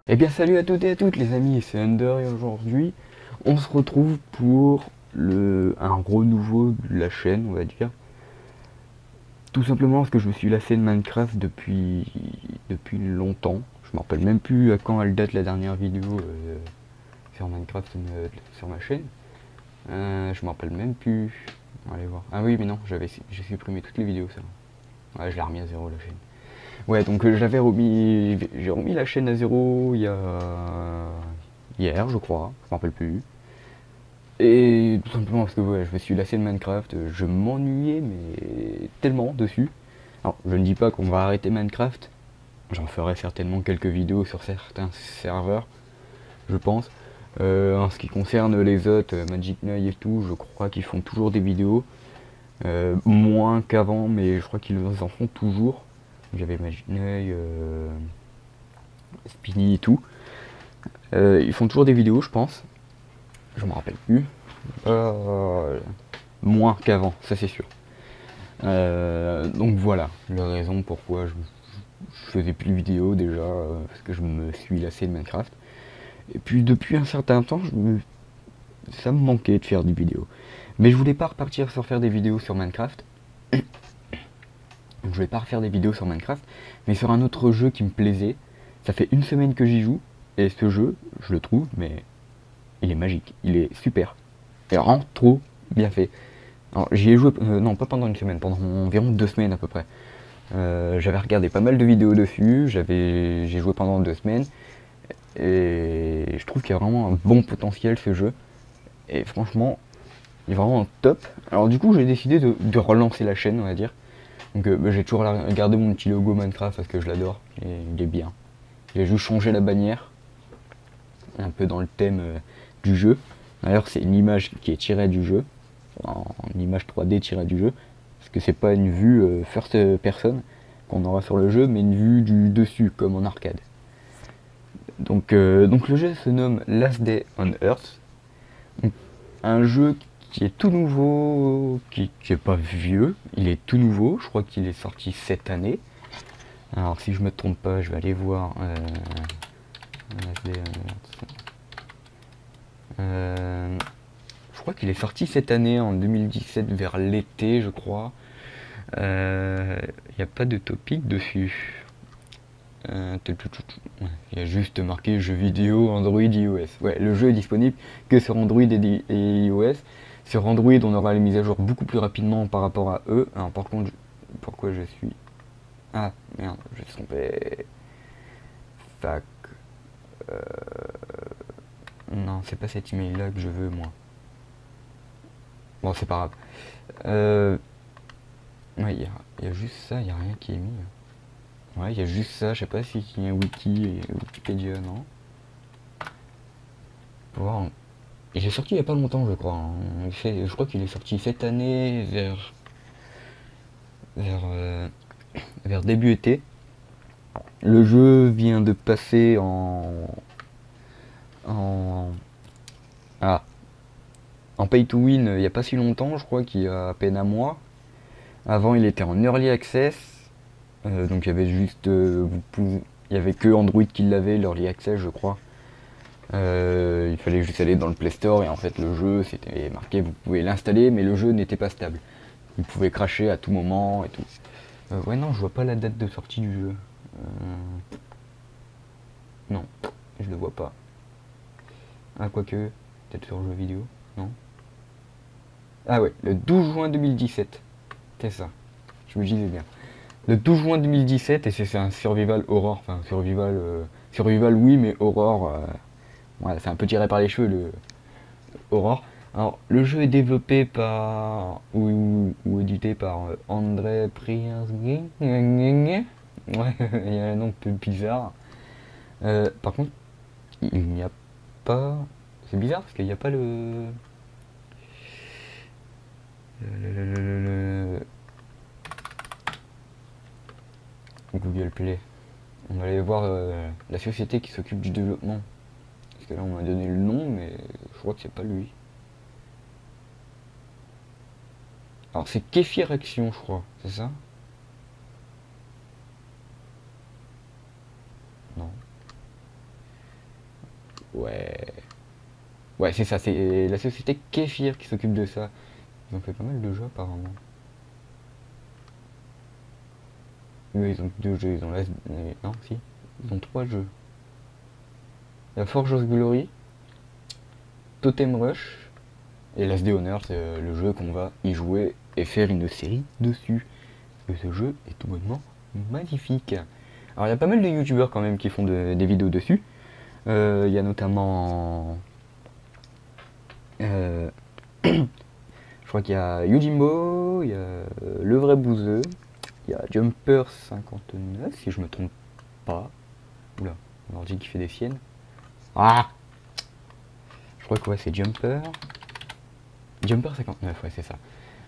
Eh bien salut à toutes et à toutes les amis, c'est Under et aujourd'hui on se retrouve pour un renouveau de la chaîne, on va dire. Tout simplement parce que je me suis lassé de Minecraft depuis longtemps. Je me rappelle même plus à quand elle date la dernière vidéo sur Minecraft sur ma chaîne. Je me rappelle même plus. Allez voir. Ah oui mais non, j'ai supprimé toutes les vidéos ça. Ouais, je l'ai remis à zéro la chaîne. Ouais, donc j'ai remis la chaîne à zéro hier, je crois, je m'en rappelle plus. Et tout simplement parce que ouais, je me suis lassé de Minecraft, je m'ennuyais mais tellement dessus. Alors, je ne dis pas qu'on va arrêter Minecraft, j'en ferai certainement quelques vidéos sur certains serveurs, je pense. En ce qui concerne les autres, Magic Knight et tout, je crois qu'ils font toujours des vidéos. Moins qu'avant, mais je crois qu'ils en font toujours. J'avais Magic Knight, Spinny et tout. Ils font toujours des vidéos, je pense. Je me rappelle plus. Moins qu'avant, ça c'est sûr. Donc voilà, la raison pourquoi je faisais plus de vidéos déjà, parce que je me suis lassé de Minecraft. Et puis depuis un certain temps, ça me manquait de faire des vidéos. Mais je voulais pas repartir sur faire des vidéos sur Minecraft. Donc je vais pas refaire des vidéos sur Minecraft, mais sur un autre jeu qui me plaisait. Ça fait une semaine que j'y joue, et ce jeu, je le trouve, mais il est magique, il est super. Il est vraiment trop bien fait. Alors j'y ai joué, non pas pendant une semaine, pendant environ 2 semaines à peu près. J'avais regardé pas mal de vidéos dessus, j'ai joué pendant 2 semaines, et je trouve qu'il y a vraiment un bon potentiel ce jeu. Et franchement, il est vraiment top. Alors du coup j'ai décidé de relancer la chaîne, on va dire. Donc j'ai toujours gardé mon petit logo Minecraft parce que je l'adore, et il est bien. J'ai juste changé la bannière, un peu dans le thème du jeu. D'ailleurs c'est une image qui est tirée du jeu, une image 3D tirée du jeu, parce que c'est pas une vue first person qu'on aura sur le jeu, mais une vue du dessus, comme en arcade. Donc le jeu se nomme Last Day on Earth, donc, un jeu qui est tout nouveau, qui est pas vieux, il est tout nouveau, je crois qu'il est sorti cette année. Alors si je me trompe pas, je vais aller voir. Je crois qu'il est sorti cette année, en 2017, vers l'été, je crois. Il n'y a pas de topic dessus. Il y a juste marqué jeux vidéo Android iOS. Ouais, le jeu est disponible que sur Android et iOS. Sur Android, on aura les mises à jour beaucoup plus rapidement par rapport à eux. Alors, par contre, pourquoi je suis. Ah, merde, j'ai trompé. Fac. Non, c'est pas cet email là que je veux, moi. Bon, c'est pas grave. Ouais, il y a juste ça, il n'y a rien qui est mis. Ouais, il y a juste ça, je sais pas si il y a un wiki et Wikipédia, non. Wow. Il est sorti il y a pas longtemps, je crois, hein. Je crois qu'il est sorti cette année vers, euh, vers début été. Le jeu vient de passer en, ah, en pay to win il n'y a pas si longtemps, je crois qu'il y a à peine un mois. Avant, il était en early access, donc il y avait juste, il y avait que Android qui l'avait, l'early access, je crois. Il fallait juste aller dans le Play Store et en fait le jeu c'était marqué vous pouvez l'installer mais le jeu n'était pas stable. Il pouvait cracher à tout moment et tout. Ouais non je vois pas la date de sortie du jeu. Non, je le vois pas. Ah quoique, peut-être sur le jeu vidéo, non. Ah ouais, le 12 juin 2017. C'est ça. Je me disais bien. Le 12 juin 2017 et c'est un survival horror. Enfin survival. Survival oui mais horror. Ouais, c'est un peu tiré par les cheveux le Aurore. Alors, le jeu est développé par ou édité par André Priazgi. Ouais, il y a un nom un peu bizarre. Par contre, il n'y a pas. C'est bizarre parce qu'il n'y a pas le Google Play. On va aller voir la société qui s'occupe du développement. Parce que là, on m'a donné le nom, mais je crois que c'est pas lui. Alors, c'est Kéfir Action, je crois, c'est ça? Non. Ouais. Ouais, c'est ça, c'est la société Kéfir qui s'occupe de ça. Ils ont fait pas mal de jeux apparemment. Oui, ils ont 2 jeux, ils ont non, si. Ils ont 3 jeux. La Forge of Glory, Totem Rush et Last Day Honor, c'est le jeu qu'on va y jouer et faire une série dessus. Parce que ce jeu est tout bonnement magnifique. Alors il y a pas mal de youtubeurs quand même qui font des vidéos dessus. Il y a notamment... je crois qu'il y a Yujimbo, il y a Le Vrai Bouzeux, il y a Jumper59 si je me trompe pas. Oula, on leur dit qu'il fait des siennes. Ah, je crois que ouais, c'est Jumper. Jumper59, ouais, c'est ça.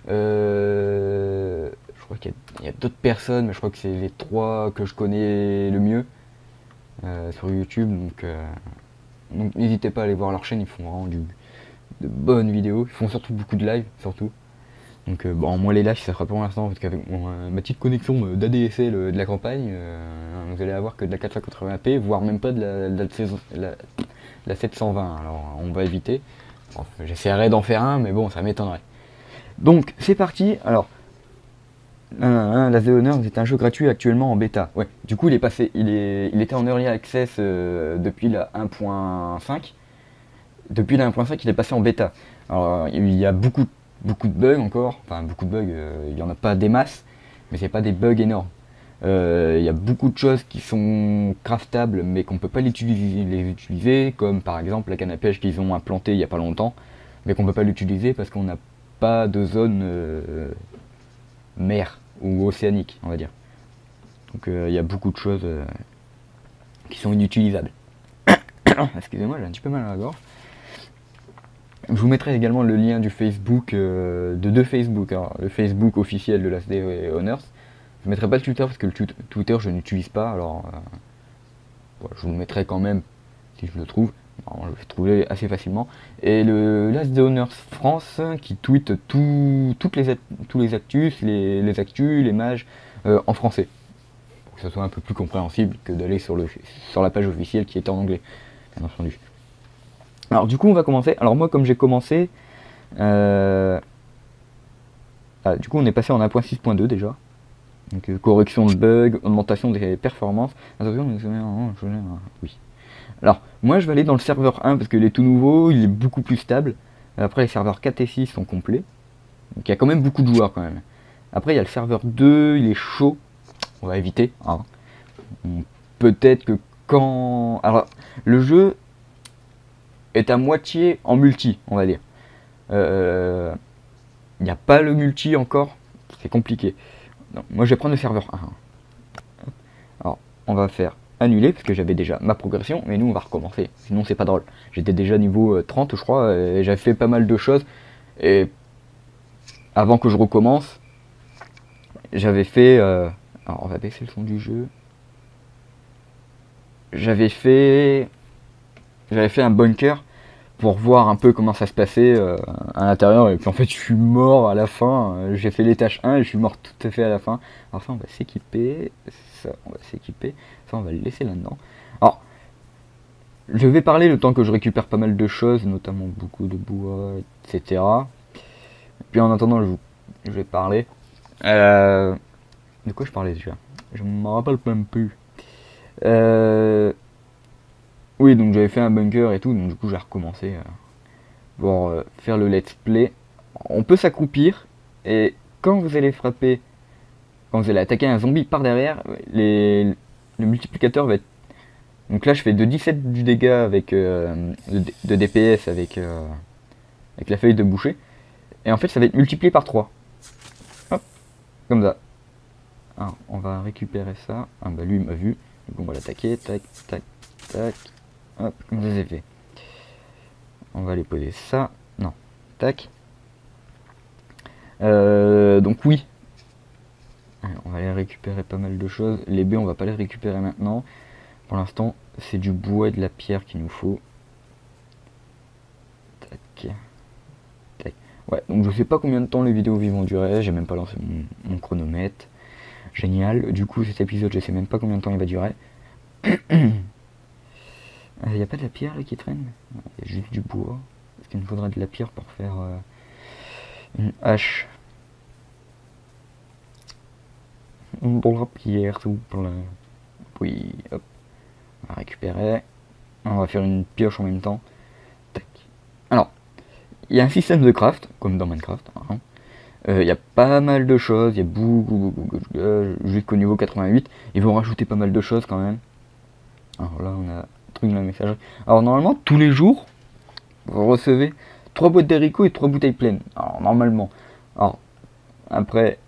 Je crois qu'il y a d'autres personnes, mais je crois que c'est les 3 que je connais le mieux sur YouTube. Donc n'hésitez pas à aller voir leur chaîne, ils font vraiment de bonnes vidéos. Ils font surtout beaucoup de live, surtout. Donc bon, moi les lives, ça sera pour l'instant, parce qu'avec ma petite connexion d'ADSL de la campagne, vous allez avoir que de la 480p, voire même pas de la 720. Alors on va éviter. Bon, j'essaierai d'en faire un, mais bon, ça m'étonnerait. Donc c'est parti. Alors Last Day Honor est un jeu gratuit actuellement en bêta. Ouais, du coup il était en early access depuis la 1.5. Depuis la 1.5 il est passé en bêta. Alors il y a beaucoup de bugs encore, enfin beaucoup de bugs, il n'y en a pas des masses, mais c'est pas des bugs énormes. Il y a beaucoup de choses qui sont craftables mais qu'on peut pas les utiliser, comme par exemple la canne à pêche qu'ils ont implantée il y a pas longtemps, mais qu'on peut pas l'utiliser parce qu'on n'a pas de zone mer ou océanique, on va dire. Donc il y a beaucoup de choses qui sont inutilisables. Excusez-moi, j'ai un petit peu mal à la gorge. Je vous mettrai également le lien du Facebook, de 2 Facebook, alors, le Facebook officiel de Last Day Honors. Je ne mettrai pas le Twitter parce que le Twitter je n'utilise pas, alors voilà, je vous le mettrai quand même si je le trouve. Alors, je vais le trouver assez facilement. Et le Last Day Honors France qui tweet tous les actus, les actus, les mages en français. Pour que ça soit un peu plus compréhensible que d'aller sur la page officielle qui est en anglais, bien entendu. Alors du coup on va commencer. Alors moi comme j'ai commencé, du coup on est passé en 1.6.2 déjà. Donc correction de bugs, augmentation des performances. Attention, oui. Alors moi je vais aller dans le serveur 1 parce qu'il est tout nouveau, il est beaucoup plus stable. Après les serveurs 4 et 6 sont complets. Donc il y a quand même beaucoup de joueurs quand même. Après il y a le serveur 2, il est chaud. On va éviter. Hein. Peut-être que quand... Alors le jeu est à moitié en multi, on va dire. Il n'y a pas le multi encore, c'est compliqué. Non, moi je vais prendre le serveur 1. Alors, on va faire annuler, parce que j'avais déjà ma progression, mais nous on va recommencer, sinon c'est pas drôle. J'étais déjà niveau 30 je crois, et j'avais fait pas mal de choses, et avant que je recommence, j'avais fait... alors on va baisser le son du jeu. J'avais fait un bunker pour voir un peu comment ça se passait à l'intérieur, et puis en fait je suis mort à la fin. J'ai fait les tâches 1 et je suis mort tout à fait à la fin. Alors ça on va s'équiper, ça on va s'équiper, ça on va le laisser là-dedans. Alors je vais parler le temps que je récupère pas mal de choses, notamment beaucoup de bois, etc. Et puis en attendant je vais parler. De quoi je parlais déjà? Je m'en rappelle même plus. Oui, donc j'avais fait un bunker et tout, donc du coup j'ai recommencé pour faire le let's play. On peut s'accroupir, et quand vous allez frapper, quand vous allez attaquer un zombie par derrière, le multiplicateur va être... Donc là je fais de 17 du dégât avec de DPS avec la feuille de boucher, et en fait ça va être multiplié par 3. Hop, comme ça. Alors on va récupérer ça. Ah bah lui il m'a vu, donc on va l'attaquer, tac, tac, tac. Hop, comme ça c'est fait. On va aller poser ça. Non. Tac. Donc oui. On va aller récupérer pas mal de choses. Les baies on va pas les récupérer maintenant. Pour l'instant c'est du bois et de la pierre qu'il nous faut. Tac. Tac. Ouais, donc je sais pas combien de temps les vidéos vont durer. J'ai même pas lancé mon chronomètre. Génial. Du coup cet épisode je sais même pas combien de temps il va durer. Il n'y a pas de la pierre là qui traîne? Il y a juste du bois. Parce qu'il me faudrait de la pierre pour faire une hache. Pour la pierre, tout pour la... Oui, hop. On va récupérer. On va faire une pioche en même temps. Tac. Alors, il y a un système de craft, comme dans Minecraft. Hein. Il y a pas mal de choses. Il y a beaucoup jusqu'au niveau 88. Ils vont rajouter pas mal de choses quand même. Alors là, on a un truc de la messagerie. Alors normalement, tous les jours, vous recevez 3 boîtes d'haricots et 3 bouteilles pleines. Alors normalement. Alors, après,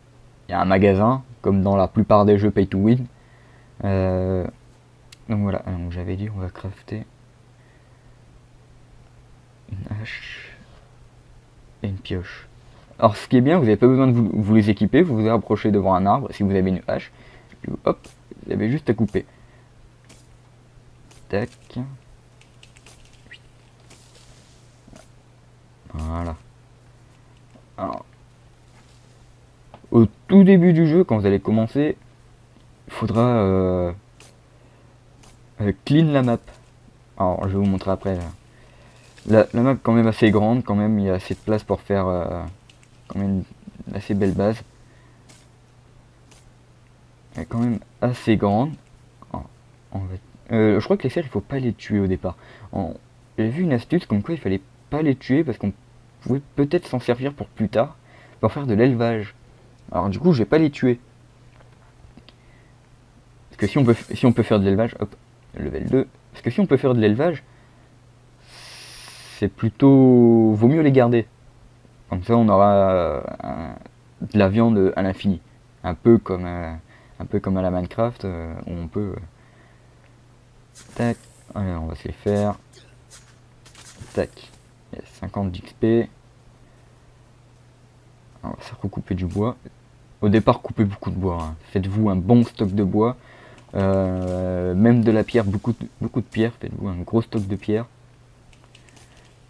il y a un magasin, comme dans la plupart des jeux pay to win. Donc voilà, j'avais dit on va crafter une hache et une pioche. Alors ce qui est bien, vous n'avez pas besoin de vous les équiper, vous vous approchez devant un arbre si vous avez une hache, puis hop, vous avez juste à couper. Tac. Voilà. Alors, au tout début du jeu, quand vous allez commencer, il faudra clean la map. Alors je vais vous montrer après. La map est quand même assez grande, quand même il y a assez de place pour faire quand même une assez belle base. Elle est quand même assez grande. Je crois que les cerfs il faut pas les tuer au départ. J'ai vu une astuce comme quoi il fallait pas les tuer parce qu'on pouvait peut-être s'en servir pour plus tard, pour faire de l'élevage. Alors du coup je vais pas les tuer. Parce que si on peut faire de l'élevage, hop, level 2. Parce que si on peut faire de l'élevage, c'est plutôt... vaut mieux les garder. Comme ça on aura de la viande à l'infini. Un peu comme à la Minecraft, où on peut... tac, allez, on va se les faire. Tac, il y a 50 d'XP. On va se recouper du bois. Au départ, coupez beaucoup de bois. Hein. Faites-vous un bon stock de bois. Même de la pierre, beaucoup de pierre. Faites-vous un gros stock de pierre.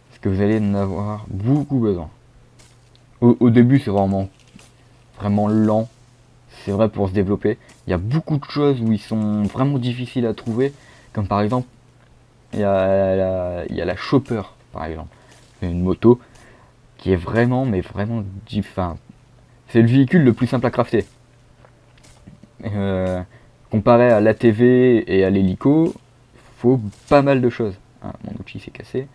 Parce que vous allez en avoir beaucoup besoin. Au début, c'est vraiment lent. C'est vrai pour se développer. Il y a beaucoup de choses où ils sont vraiment difficiles à trouver. Comme par exemple, il y a la chopper, par exemple. C'est une moto qui est vraiment, mais vraiment c'est le véhicule le plus simple à crafter. Comparé à l'ATV et à l'hélico, faut pas mal de choses. Ah, mon outil s'est cassé.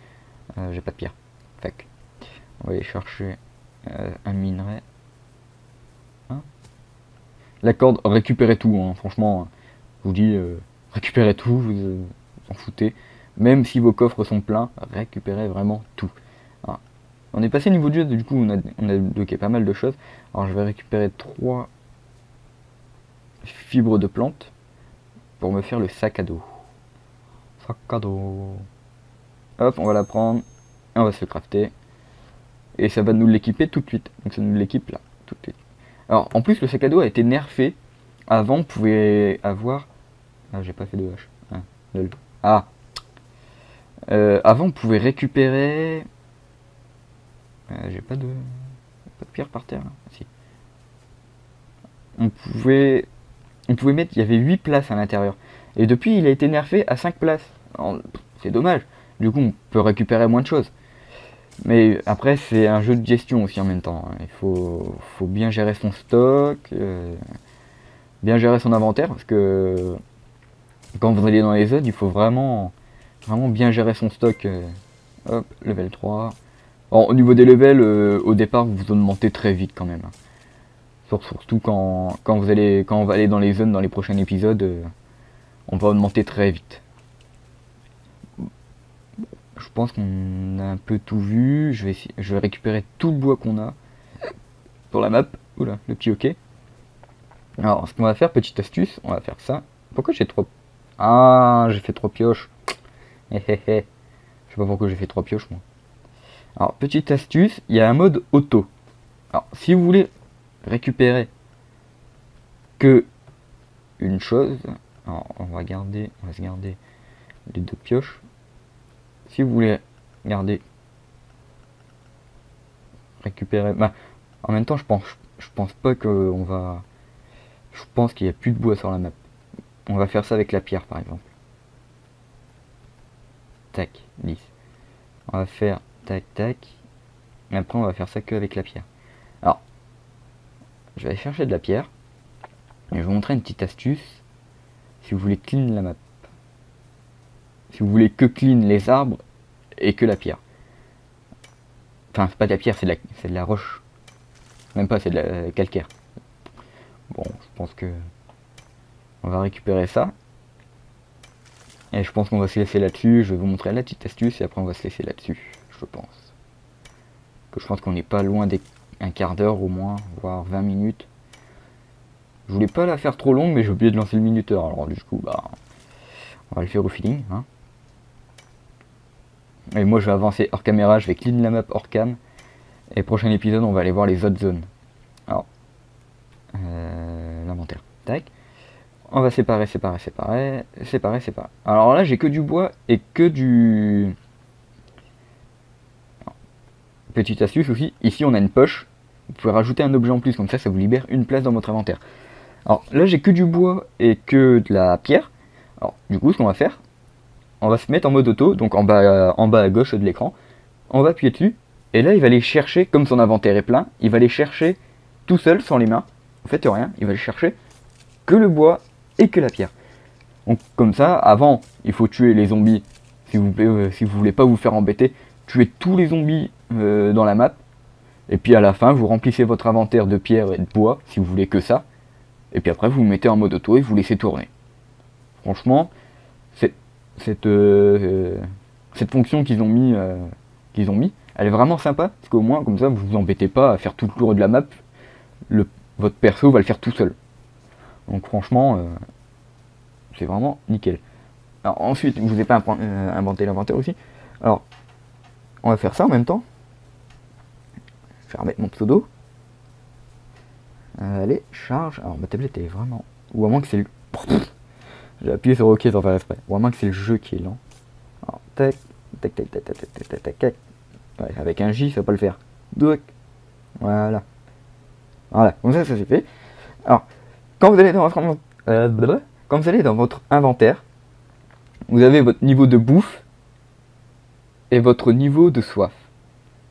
J'ai pas de pierre. Tac. On va aller chercher un minerai. Hein, la corde, récupérez tout. Hein. Franchement, je vous dis, récupérez tout, vous en foutez. Même si vos coffres sont pleins, récupérez vraiment tout. Alors, on est passé niveau de jeu, du coup on a débloqué pas mal de choses. Alors je vais récupérer 3 fibres de plantes pour me faire le sac à dos. Sac à dos. Hop, on va la prendre et on va se le crafter. Et ça va nous l'équiper tout de suite. Donc ça nous l'équipe là, tout de suite. Alors en plus le sac à dos a été nerfé. Avant on pouvait avoir... Ah j'ai pas fait de hache. Avant on pouvait récupérer... j'ai pas de pierre par terre. Hein. Si. On pouvait mettre... Il y avait 8 places à l'intérieur. Et depuis il a été nerfé à 5 places. C'est dommage. Du coup on peut récupérer moins de choses. Mais après c'est un jeu de gestion aussi en même temps. Il faut bien gérer son stock, bien gérer son inventaire, parce que quand vous allez dans les zones, il faut vraiment bien gérer son stock. Hop, level 3. Alors, au niveau des levels, au départ vous augmentez très vite quand même. Surtout quand on va aller dans les zones dans les prochains épisodes, on va augmenter très vite. Je pense qu'on a un peu tout vu. Je vais récupérer tout le bois qu'on a pour la map. Oula, le petit ok. Alors, ce qu'on va faire, petite astuce, on va faire ça. Pourquoi j'ai 3... Ah, j'ai fait 3 pioches. Je sais pas pourquoi j'ai fait 3 pioches, moi. Alors, petite astuce, il y a un mode auto. Alors, si vous voulez récupérer que une chose... Alors, on va se garder les 2 pioches. Si vous voulez récupérer... Bah, en même temps, je pense pas qu'on va... Je pense qu'il n'y a plus de bois sur la map. On va faire ça avec la pierre, par exemple. tac, 10. On va faire tac, tac. Et après, on va faire ça que avec la pierre. Alors, je vais aller chercher de la pierre. Et je vais vous montrer une petite astuce. Si vous voulez clean la map. Si vous voulez que clean les arbres et que la pierre. Enfin, c'est pas de la pierre, c'est de la roche. Même pas, c'est de la calcaire. Bon, je pense que on va récupérer ça. Et je pense qu'on va se laisser là-dessus. Je vais vous montrer la petite astuce et après on va se laisser là-dessus, je pense. Que je pense qu'on n'est pas loin d'un quart d'heure au moins, voire 20 minutes. Je voulais pas la faire trop longue, mais j'ai oublié de lancer le minuteur. Alors du coup, bah, on va le faire au feeling. Hein. Et moi je vais avancer hors caméra, je vais clean la map hors cam. Et prochain épisode, on va aller voir les autres zones. Alors, l'inventaire. Tac. On va séparer. Alors là, j'ai que du bois et que du... Alors, petite astuce aussi, ici on a une poche. Vous pouvez rajouter un objet en plus, comme ça vous libère une place dans votre inventaire. Alors là, j'ai que du bois et que de la pierre. Alors du coup, ce qu'on va faire, on va se mettre en mode auto, donc en bas à gauche de l'écran. On va appuyer dessus, et là il va aller chercher, comme son inventaire est plein, il va aller chercher tout seul, sans les mains. Vous faites rien, il va aller chercher que le bois et que la pierre. Donc comme ça, avant, il faut tuer les zombies, si vous voulez pas vous faire embêter, tuer tous les zombies dans la map. Et puis à la fin, vous remplissez votre inventaire de pierre et de bois, si vous voulez que ça. Et puis après, vous vous mettez en mode auto et vous laissez tourner. Franchement, cette fonction qu'ils ont mis, elle est vraiment sympa, parce qu'au moins, comme ça, vous vous embêtez pas à faire tout le tour de la map. Votre perso va le faire tout seul. Donc franchement, c'est vraiment nickel. Alors ensuite, je vous ai pas inventé l'inventaire aussi. Alors, on va faire ça en même temps. Je vais remettre mon pseudo. Allez, charge. Alors ma tablette est vraiment... Ou à moins que c'est le... J'ai appuyé sur OK sans faire exprès. Ou à moins que c'est le jeu qui est lent. Alors, tac, tac, tac, tac, tac, tac, tac, tac, tac. Ouais, avec un J, ça va pas le faire. Doc. Voilà. Voilà, comme ça c'est fait. Alors, quand vous allez dans votre inventaire, vous avez votre niveau de bouffe et votre niveau de soif.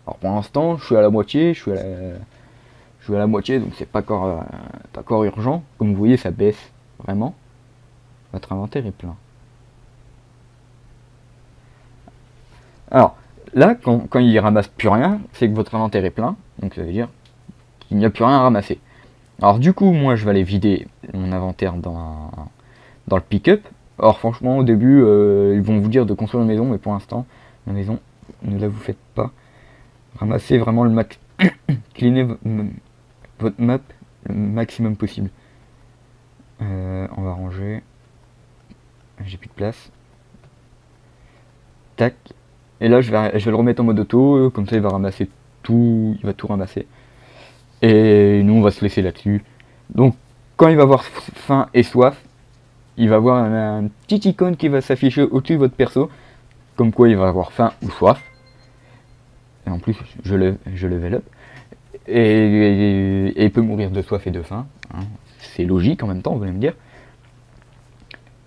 Alors pour l'instant, je suis à la moitié, donc c'est pas encore urgent. Comme vous voyez, ça baisse vraiment. Votre inventaire est plein. Alors là, quand il ramasse plus rien, c'est que votre inventaire est plein, donc ça veut dire qu'il n'y a plus rien à ramasser. Alors du coup, moi je vais aller vider mon inventaire dans le pick-up. Or franchement, au début, ils vont vous dire de construire une maison, mais pour l'instant, la maison, ne la vous faites pas. Ramassez vraiment le max, cleanez votre map le maximum possible. On va ranger. J'ai plus de place. Tac. Et là, je vais le remettre en mode auto, comme ça il va ramasser tout, il va tout ramasser. Et nous, on va se laisser là-dessus. Donc, quand il va avoir faim et soif, il va avoir un petit icône qui va s'afficher au-dessus de votre perso, comme quoi il va avoir faim ou soif. Et en plus, je level up. Et il peut mourir de soif et de faim. Hein. C'est logique en même temps, vous allez me dire.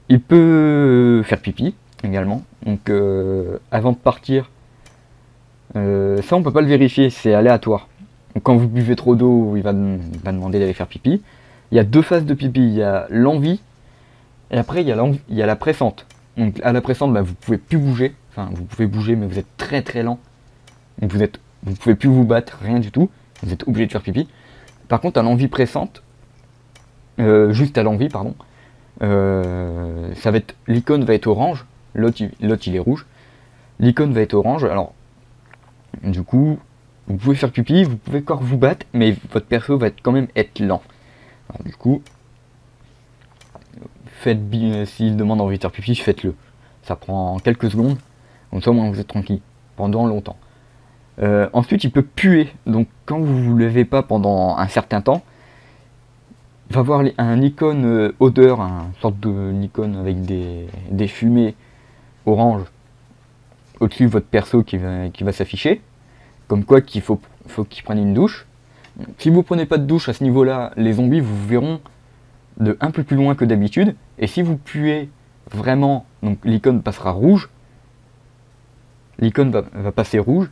Il peut faire pipi également. Donc, avant de partir, ça on peut pas le vérifier, c'est aléatoire. Donc, quand vous buvez trop d'eau, il va demander d'aller faire pipi. Il y a deux phases de pipi. Il y a l'envie. Et après, il y a la pressante. Donc, à la pressante, bah, vous pouvez plus bouger. Enfin, vous pouvez bouger, mais vous êtes très très lent. Donc, vous pouvez plus vous battre, rien du tout. Vous êtes obligé de faire pipi. Par contre, à l'envie pressante, juste à l'envie, pardon, ça va être, l'icône va être orange. L'autre, il est rouge. L'icône va être orange. Alors, du coup, vous pouvez faire pipi, vous pouvez encore vous battre, mais votre perso va quand même être lent. Alors, du coup, s'il demande envie de faire pipi, faites-le. Ça prend quelques secondes, comme ça au moins vous êtes tranquille pendant longtemps. Ensuite, il peut puer. Donc, quand vous vous levez pas pendant un certain temps, il va avoir un icône odeur, une sorte d'icône avec des fumées orange au-dessus de votre perso qui va s'afficher. Comme quoi qu'il faut qu'il prenne une douche. Si vous prenez pas de douche à ce niveau-là, les zombies vous verront de un peu plus loin que d'habitude. Et si vous puez vraiment, donc l'icône passera rouge. l'icône va passer rouge.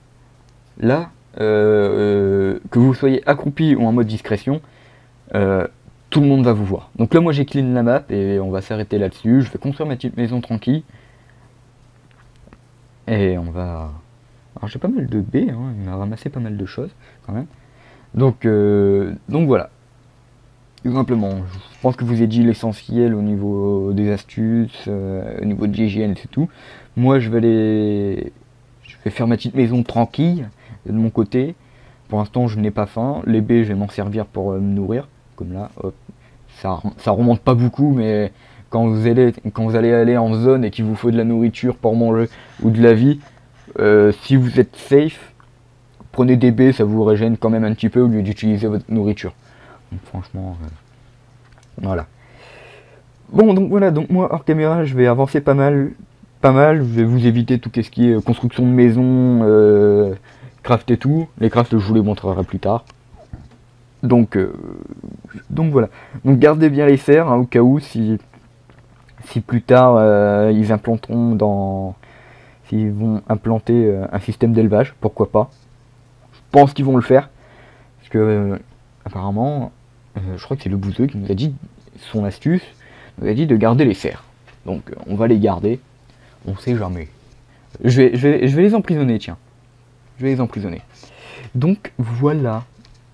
Là, que vous soyez accroupi ou en mode discrétion, tout le monde va vous voir. Donc là, moi j'ai clean la map et on va s'arrêter là-dessus. Je vais construire ma petite maison tranquille. Et on va... Alors j'ai pas mal de baies, hein, il m'a ramassé pas mal de choses quand même. Donc voilà. Tout simplement, je pense que vous ai dit l'essentiel au niveau des astuces, au niveau de l'hygiène, c'est tout. Moi je vais faire ma petite maison tranquille de mon côté. Pour l'instant je n'ai pas faim. Les baies je vais m'en servir pour me nourrir. Comme là, hop. Ça remonte pas beaucoup, mais quand vous allez aller en zone et qu'il vous faut de la nourriture pour manger ou de la vie, si vous êtes safe, prenez des baies, ça vous régène quand même un petit peu au lieu d'utiliser votre nourriture. Donc franchement, voilà. Bon, donc voilà, donc moi hors caméra, je vais avancer pas mal. Je vais vous éviter tout ce qui est construction de maison, craft et tout. Les crafts, je vous les montrerai plus tard. Donc voilà. Donc gardez bien les serres, hein, au cas où si plus tard ils implanteront s'ils vont implanter un système d'élevage, pourquoi pas. Je pense qu'ils vont le faire. Parce que apparemment, je crois que c'est le bouseux qui nous a dit son astuce, nous a dit de garder les cerfs. Donc on va les garder. On sait jamais. Je vais les emprisonner, tiens. Je vais les emprisonner. Donc voilà.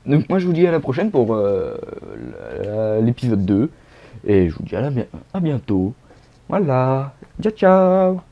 Donc moi je vous dis à la prochaine pour l'épisode 2. Et je vous dis à bientôt. Voilà. Ciao ciao.